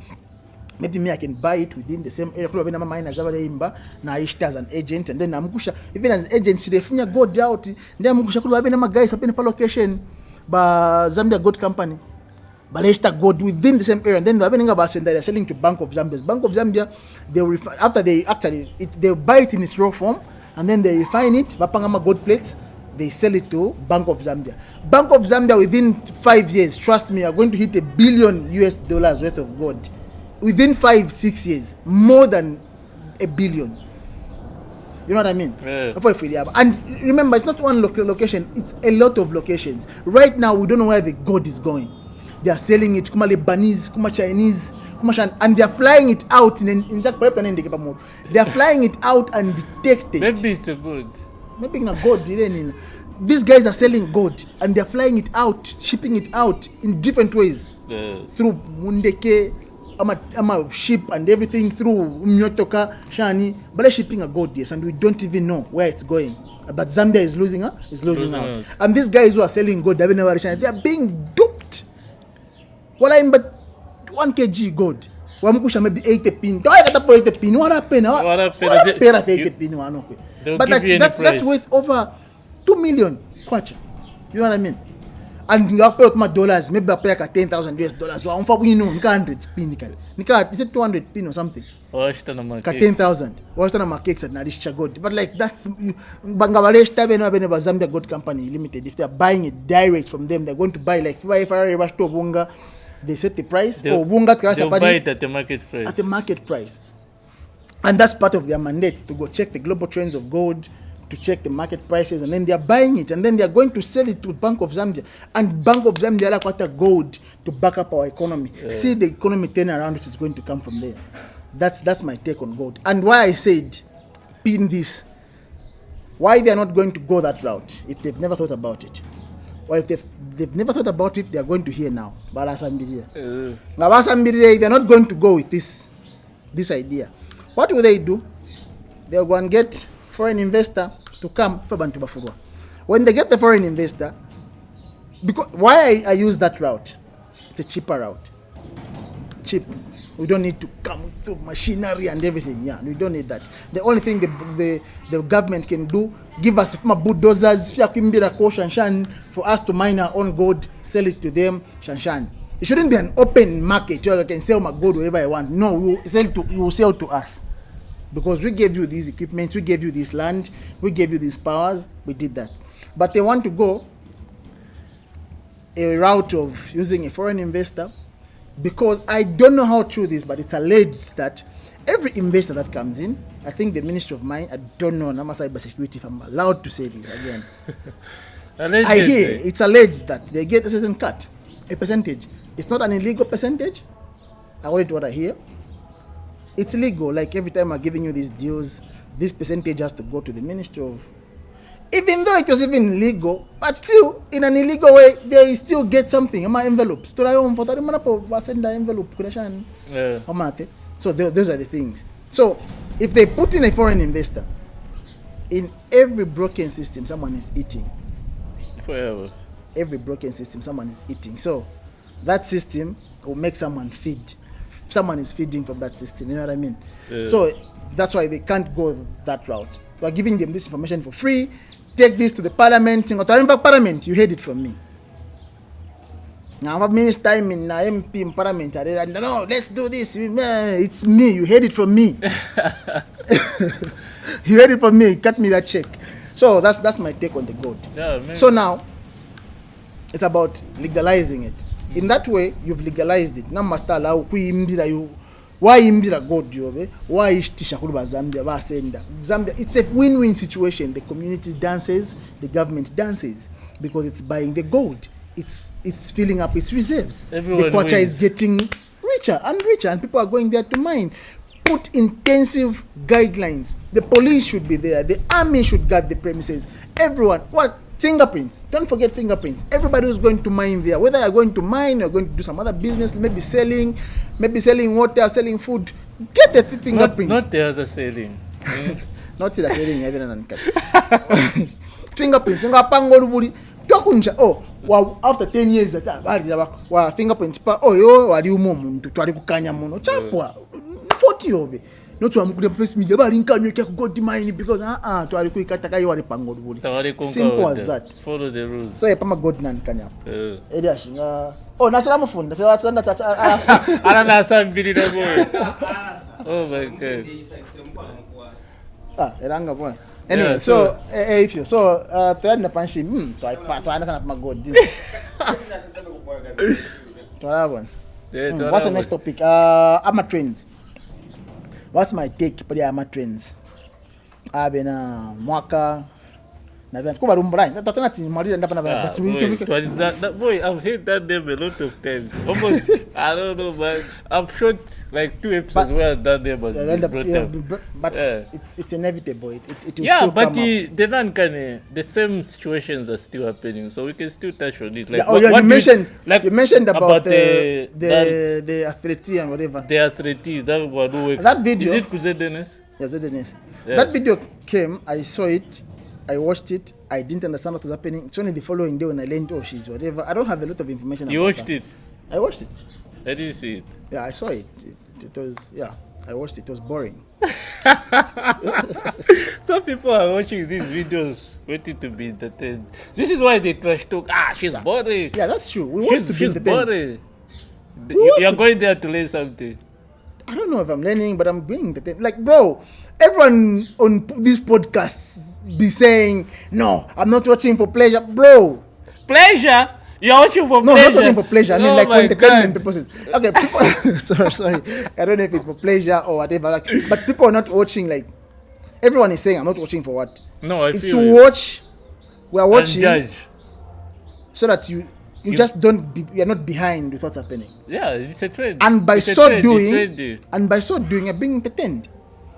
Maybe me I can buy it within the same area. As an agent, and then even as an agent, they gold out. Then guys location by Zambia Gold Company. But they start gold within the same area, and then they're selling to Bank of Zambia. Bank of Zambia, they buy it in its raw form, and then they refine it. Gold plates. They sell it to Bank of Zambia. Bank of Zambia within 5 years, trust me, are going to hit $1 billion worth of gold. Within 5-6 years, more than $1 billion. You know what I mean? Yeah. And remember, it's not one location, it's a lot of locations. Right now, we don't know where the gold is going. They are selling it, kuma Lebanese, kuma Chinese, and they are flying it out. They are flying it out and detect it. Maybe it's a gold. Maybe not gold. These guys are selling gold, and they are flying it out, shipping it out in different ways. Through Mundeke, ship and everything, through Mnyotoka, Shani, but they're shipping a gold, yes, and we don't even know where it's going. But Zambia is losing out. And these guys who are selling gold, they are being duped. Well, I'm but 1 kg gold. Maybe 80 pin. What happened? But that's worth over 2 million kwacha. You know what I mean? And you pay my dollars, maybe I pay $10,000. Well, you know, 100 pin. Is it 200 pin or something? 10,000. What's the markets at Narisha Gold? But like that's Bangladesh Zambia Gold Company Limited. If they're buying it direct from them, they're going to buy like Bunga. They set the price. They'll buy it at the market price. At the market price. And that's part of their mandate, to go check the global trends of gold, to check the market prices, and then they are buying it, and then they are going to sell it to Bank of Zambia. And Bank of Zambia require gold to back up our economy. Yeah. See the economy turn around, which is going to come from there. That's my take on gold. And why I said pin this, why they are not going to go that route if they've never thought about it. Or if they've never thought about it, they are going to hear now. They're not going to go with this idea. What will they do? They'll go and get foreign investor to come. When they get the foreign investor, because why I use that route? It's a cheaper route. Cheap. We don't need to come through machinery and everything. Yeah, we don't need that. The only thing the government can do, give us bulldozers for us to mine our own gold, sell it to them, shanshan. It shouldn't be an open market. You can sell my gold wherever I want. No, you will sell to us. Because we gave you these equipment, we gave you this land, we gave you these powers, we did that. But they want to go a route of using a foreign investor, because I don't know how true this, but it's alleged that every investor that comes in, I think the Ministry of Mine, I don't know, Nama Cyber Security, if I'm allowed to say this again. I hear it's alleged that they get a certain cut, a percentage. It's not an illegal percentage, according to what I hear. It's legal. Like every time I'm giving you these deals, this percentage has to go to the Ministry of. Even though it was even legal, but still, in an illegal way, they still get something in my envelopes. To send the envelope. So those are the things. So if they put in a foreign investor, in every broken system, someone is eating. Forever. Every broken system, someone is eating. So that system will make someone feed. Someone is feeding from that system. You know what I mean? So that's why they can't go that route. We are giving them this information for free. Take this to the parliament. In parliament, you heard it from me. Now, what means time in MP in parliament? No, let's do this. It's me. You heard it from me. You heard it from me. Cut me that check. So that's my take on the goat. Yeah, so now, it's about legalizing it. In that way, you've legalized it. Now, must allow you. Why imbira God job? Why ishtisha kuluba Zambia ba senda? Zambia, it's a win-win situation. The community dances, the government dances because it's buying the gold. It's filling up its reserves. Everyone the kwacha wins. is getting richer and richer, and people are going there to mine. Put intensive guidelines. The police should be there. The army should guard the premises. Everyone. What? Fingerprints. Don't forget fingerprints. Everybody who's going to mine there, whether you're going to mine or going to do some other business, maybe selling water, selling food, get the fingerprint. Not the other selling. Not the selling, even fingerprints. After 10 years, fingerprints. Wali umuntu twali kukanya muno chapwa 40 obe. Not to face me, go mine because simple as that. Follow the rules. So Pama God nan kanya. Oh, natural fund. I don't know somebody that boy. Oh my God. Eranga boy. Anyway, Yeah, so if you to add the panshi, to understand my God. To other ones. What's the next topic? Ama trends. What's my take for the Ama trends? I've been mwaka na vya kuba rumburai. Tatana ti mali ndapa na vya. Boy, I've heard that name a lot of times. Almost, I don't know, but I've shot like 2 episodes where that name was brought up. But it's inevitable. It will yeah, still but come up. the same situations are still happening, so we can still touch on it. Like, you mentioned about the athlete and whatever. The athlete, that one who works. That video. Is it Kuze Dennis? Yes, Dennis. Yeah. That video came. I saw it. I watched it. I didn't understand what was happening. It's only the following day when I learned, she's whatever. I don't have a lot of information. You watched it? I watched it. I didn't see it. Yeah, I saw it. It was, yeah. I watched it. It was boring. Some people are watching these videos waiting to be entertained. This is why they trash talk. She's boring. Yeah, that's true. We want to be She's entertained. boring. You're going there to learn something. I don't know if I'm learning, but I'm being entertained. Like, bro, everyone on this podcast be saying, no, I'm not watching for pleasure. Bro. Pleasure? You're watching for No, pleasure? not watching for pleasure. I mean, Oh like for my entertainment God. purposes. Okay, people. sorry. I don't know if it's for pleasure or whatever. Like, but people are not watching. Like, everyone is saying, I'm not watching for what? No, It's to watch. We are watching and judge. so that you just don't. You're not behind with what's happening. Yeah, it's a trend. And by It's a so trend, doing, it's trendy. you're being entertained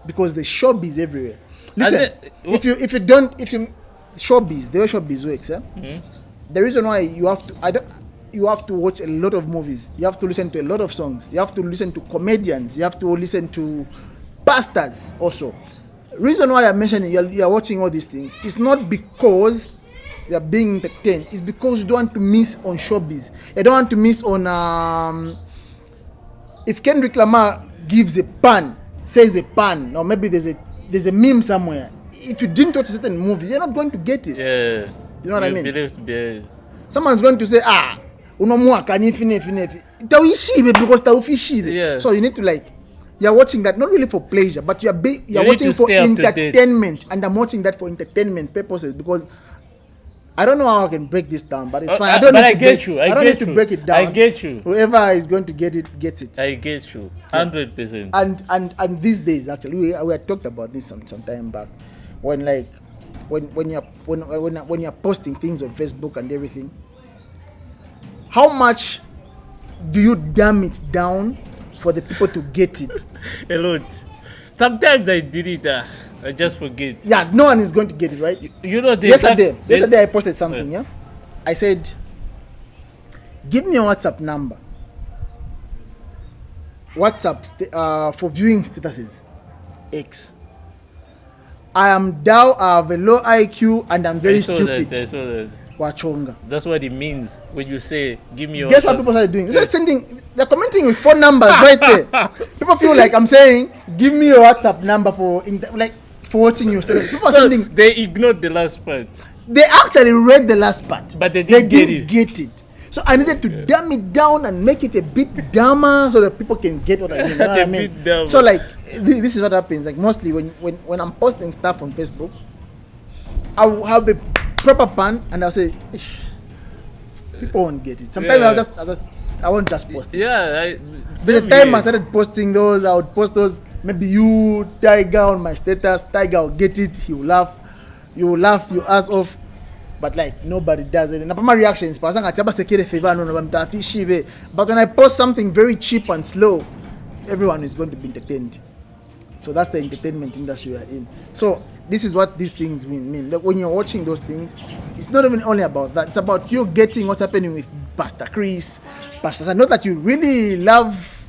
because the showbiz everywhere. Listen, And if you showbiz, the way showbiz works, the reason why you have to watch a lot of movies, you have to listen to a lot of songs, you have to listen to comedians, you have to listen to pastors also. Reason why I'm mentioning you're watching all these things is not because you're being entertained, it's because you don't want to miss on showbiz. You don't want to miss on if Kendrick Lamar gives a pun, says a pun, or maybe there's a meme somewhere. If you didn't watch a certain movie, you're not going to get it. Yeah. You know what I mean? Believe, Someone's going to say, unomwa kanifi. Yeah. So you need to you're watching that not really for pleasure, but you're need watching to for stay up to date. entertainment, and I'm watching that for entertainment purposes because I don't know how I can break this down, but it's fine. I don't need to break it down. I get you. Whoever is going to get it gets it. I get you. 100%. And these days, actually, we had talked about this some time back, when you're posting things on Facebook and everything. How much do you dumb it down for the people to get it? A lot. Sometimes I did it. I just forget. Yeah, no one is going to get it, right? You know, Yesterday I posted something, yeah? I said, give me your WhatsApp number. WhatsApp for viewing statuses. X. I am down, I have a low IQ, and I'm very stupid. I saw that. Wachonga. That's what it means when you say, give me your Guess what people started doing? They started sending, they're commenting with phone numbers right there. People feel like I'm saying, give me your WhatsApp number for watching your status. People are sending. They ignored the last part. They actually read the last part, but they didn't get it. So I needed to dumb it down and make it a bit dumber so that people can get what I mean. You know what I mean? So like, this is what happens. Like mostly when I'm posting stuff on Facebook, I will have a proper pan and I'll say, people won't get it. Sometimes I won't just post it. Yeah. By the time I started posting those, I would post those. Maybe you, Tiger, on my status. Tiger will get it. He will laugh. You will laugh your ass off. But like nobody does it. And my reactions, but when I post something very cheap and slow, everyone is going to be entertained. So that's the entertainment industry we are in. So this is what these things mean. Like when you're watching those things, it's not even only about that. It's about you getting what's happening with Pastor Chris, Pastor San. Not that you really love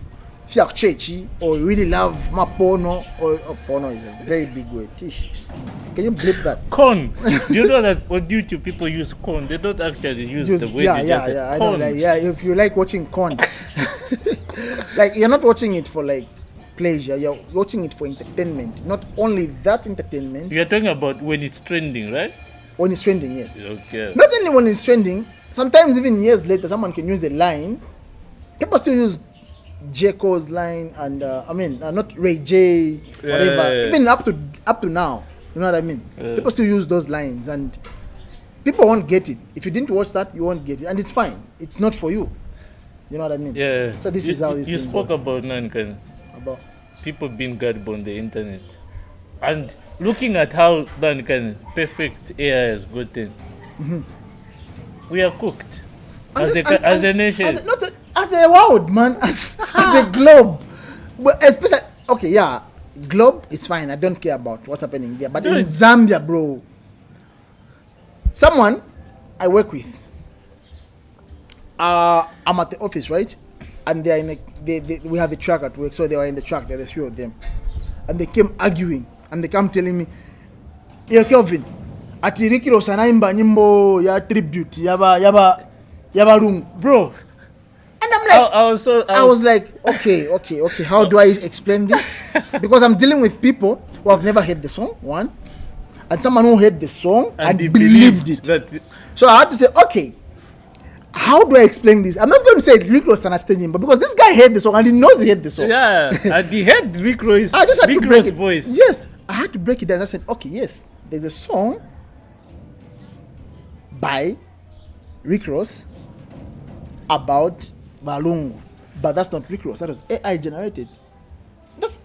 Fiak Chechi or you really love Mapono or Pono is a very big word. Can you bleep that? Corn. You know that on YouTube people use corn. They don't actually use the word. Yeah. I know. Like, if you like watching corn, like you're not watching it for like pleasure, you're watching it for entertainment. Not only that entertainment. You're talking about when it's trending, right? When it's trending, yes. Okay. Not only when it's trending, sometimes even years later, someone can use the line. People still use J. Cole's line and not Ray J, whatever. Even up to now, you know what I mean? People still use those lines and people won't get it. If you didn't watch that, you won't get it. And it's fine. It's not for you. You know what I mean? Yeah. So this is how this you thing spoke goes. about Nankan. About people being gullible on the internet. And looking at how Nankan perfect AI has gotten, we are cooked. As a nation. As a world, man. As a globe. But especially, okay, yeah. Globe, it's fine. I don't care about what's happening there. But in Zambia, bro. Someone I work with, I'm at the office, right? And they are we have a truck at work, so they were in the truck. There are 3 of them, and they came arguing, and they come telling me, "Yo, Kelvin, ati Rikiro sanaimba nyimbo ya tribute yaba rungu, bro." And I'm like, I was like, okay. How do I explain this? Because I'm dealing with people who have never heard the song, one, and someone who heard the song and believed it. So I had to say, okay, how do I explain this? I'm not going to say Rick Ross understanding, but because this guy heard the song and he knows he heard the song. Yeah, and he heard Rick Ross' voice. Yes, I had to break it down. I said, okay, yes, there's a song by Rick Ross about Balungu, but that's not Rick Ross. That was AI generated.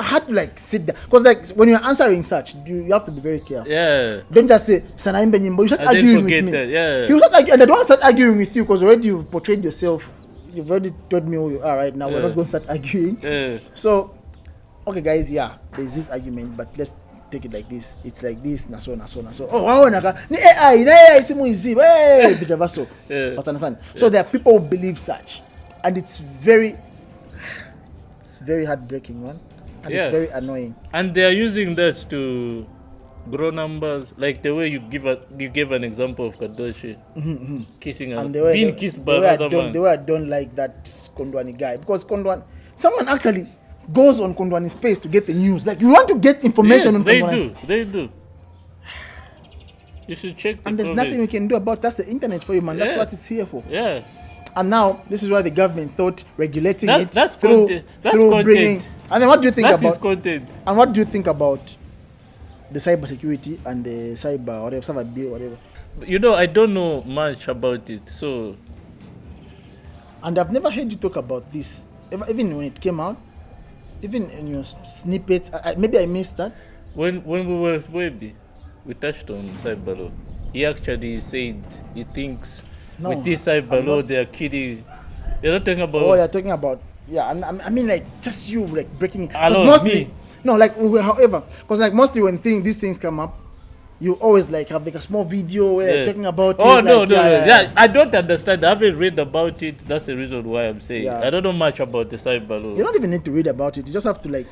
I had to like sit there because like when you're answering such, you have to be very careful. Yeah. Don't just say Sanaimbe Nyimbo. You start arguing with me. That, yeah. You start and I don't start arguing with you because already you've portrayed yourself. You've already told me who you are right now. We're not going to start arguing. So, okay, guys, yeah, there's this argument, but let's take it like this. It's like this, naso. Oh, wow, ni AI, simu izi, hey, bitavaso. Understand? So there are people who believe such, and it's very heartbreaking, man. And it's very annoying. And they are using that to grow numbers, like the way you gave an example of Kadoshi kissing and being kissed by another man. The way I don't like that Kondwani guy, because someone actually goes on Kondwani's page to get the news. Like you want to get information on Kondwani. They do. You should check. And there's nothing we can do about. That's the internet for you, man. That's what it's here for. Yeah. And now this is why the government thought regulating that's through content. Bringing. And then what do you think that's about? His content. And what do you think about the cyber security and the cyber bill, whatever? You know, I don't know much about it, so. And I've never heard you talk about this, even when it came out, even in your snippets. Maybe I missed that. When we were baby, we touched on cyber law. He actually said he thinks with this cyber law they are kidding. You're not talking about. Oh, you're talking about. Yeah, and I mean like just you like breaking it. Because No, like, however, because like mostly when these things come up, you always like have like a small video where you're talking about Oh it. no, like, no, yeah. I don't understand. I haven't read about it. That's the reason why I'm saying Yeah. I don't know much about the cyber law. You don't even need to read about it. You just have to like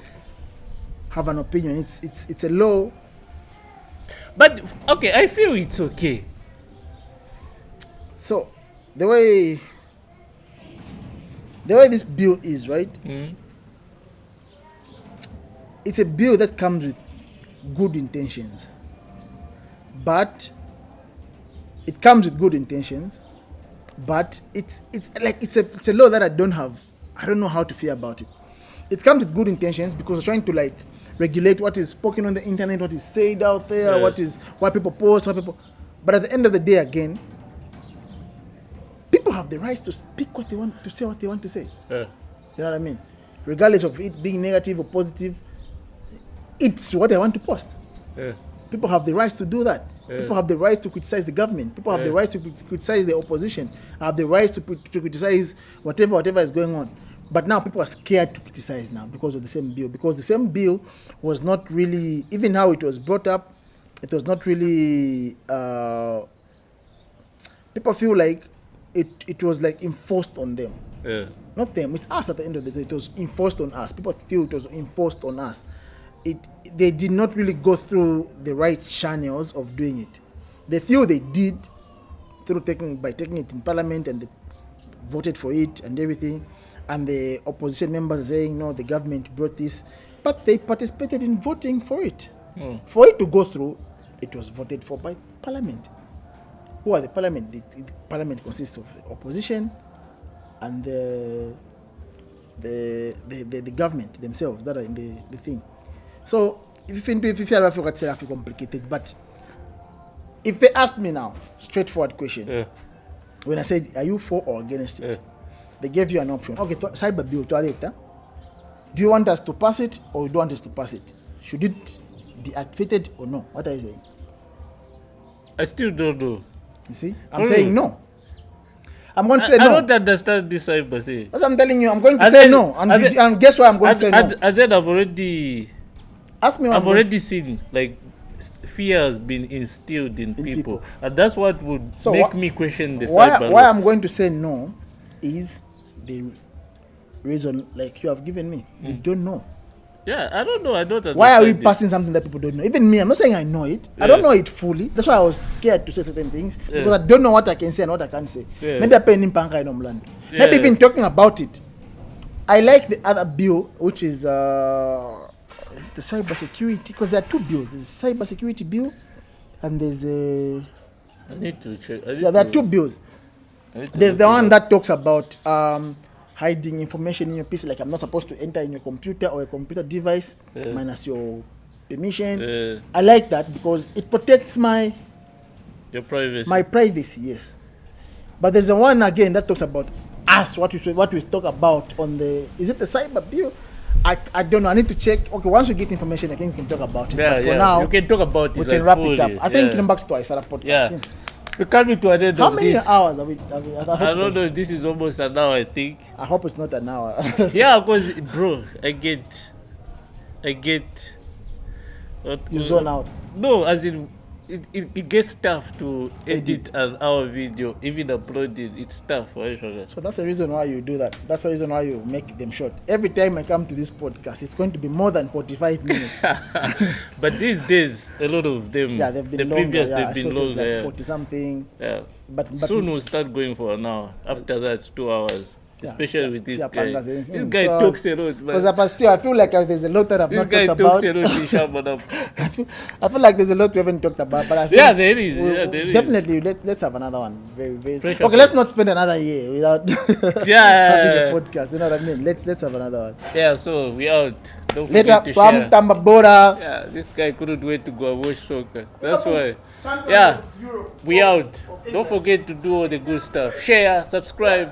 have an opinion. It's a law. But okay, I feel it's okay. So the way this bill is, right? It's a bill that comes with good intentions. But it comes with good intentions, but it's a law that I don't know how to feel about it. It comes with good intentions because it's trying to like regulate what is spoken on the internet, what is said out there, what people post, but at the end of the day, again, people have the right to speak what they want to say, what they want to say. You know what I mean? Regardless of it being negative or positive, it's what I want to post. People have the rights to do that. People have the rights to criticize the government. People have the rights to criticize the opposition. Have the rights to criticize whatever is going on. But now people are scared to criticize now because of the same bill. Because the same bill was not really, even how it was brought up, it was not really, people feel like it was like enforced on them. Not them, it's us at the end of the day. It was enforced on us. People feel it was enforced on us. They did not really go through the right channels of doing it. They feel they did by taking it in parliament, and they voted for it and everything, and the opposition members are saying no, the government brought this, but they participated in voting for it. For it to go through, it was voted for by parliament. Who are the parliament? The parliament consists of the opposition and the government themselves that are in the thing. So if you feel it's complicated, but if they asked me now, straightforward question, when I said, are you for or against it? They gave you an option. Okay, cyber bill, do you want us to pass it or you don't want us to pass it? Should it be activated or no? What are you saying? I still don't know. You see? I'm saying no. I'm going to say no. I don't understand this cyber thing. That's what I'm telling you. I'm going to say no. And guess why I'm going to say no? And then I've already... I've already seen like fear has been instilled in people, and that's what would make me question the cyber. Why I'm going to say no is the reason like you have given me. You don't know. Yeah, I don't know. I don't understand. Why are we passing something that people don't know? Even me, I'm not saying I know it. I don't know it fully. That's why I was scared to say certain things because I don't know what I can say and what I can't say. Maybe I pen in panka in land. Maybe even talking about it. I like the other bill, which is the cyber security, because there are two bills. There's a cyber security bill and there's a... I need to check. There are two bills. There's the one that talks about hiding information in your PC, like I'm not supposed to enter in your computer or a computer device minus your permission. I like that because it protects your privacy. My privacy, yes. But there's the one again that talks about us, what we talk about on the... Is it the cyber bill? I don't know. I need to check. Okay, once we get information, I think we can talk about it. But for now, you can talk about it. We can wrap it up. I think in back to our podcast. Yeah. We're coming to an end How of many this. hours are we? I don't know. This is almost an hour, I think. I hope it's not an hour. Yeah, because bro, I get. You zone out. No, as in. It gets tough to edit an hour video, even upload it. It's tough. So that's the reason why you do that. That's the reason why you make them short. Every time I come to this podcast, it's going to be more than 45 minutes. But these days, a lot of them, they've been longer. They've been longer. Like 40 something. Yeah. But soon we'll start going for an hour. After that, 2 hours. Especially with this guy. This guy because, talks a lot, man. Because still, I feel like there's a lot that I've not talked about. This guy talks a lot. I feel like there's a lot we haven't talked about. But I feel there is. Definitely, let's have another one. Very. Okay, let's not spend another year without having a podcast. You know what I mean? Let's have another one. Yeah. So we out. Don't forget to share. Yeah, this guy couldn't wait to go and watch soccer. That's why. Yeah, we out. Don't forget to do all the good stuff. Share, subscribe.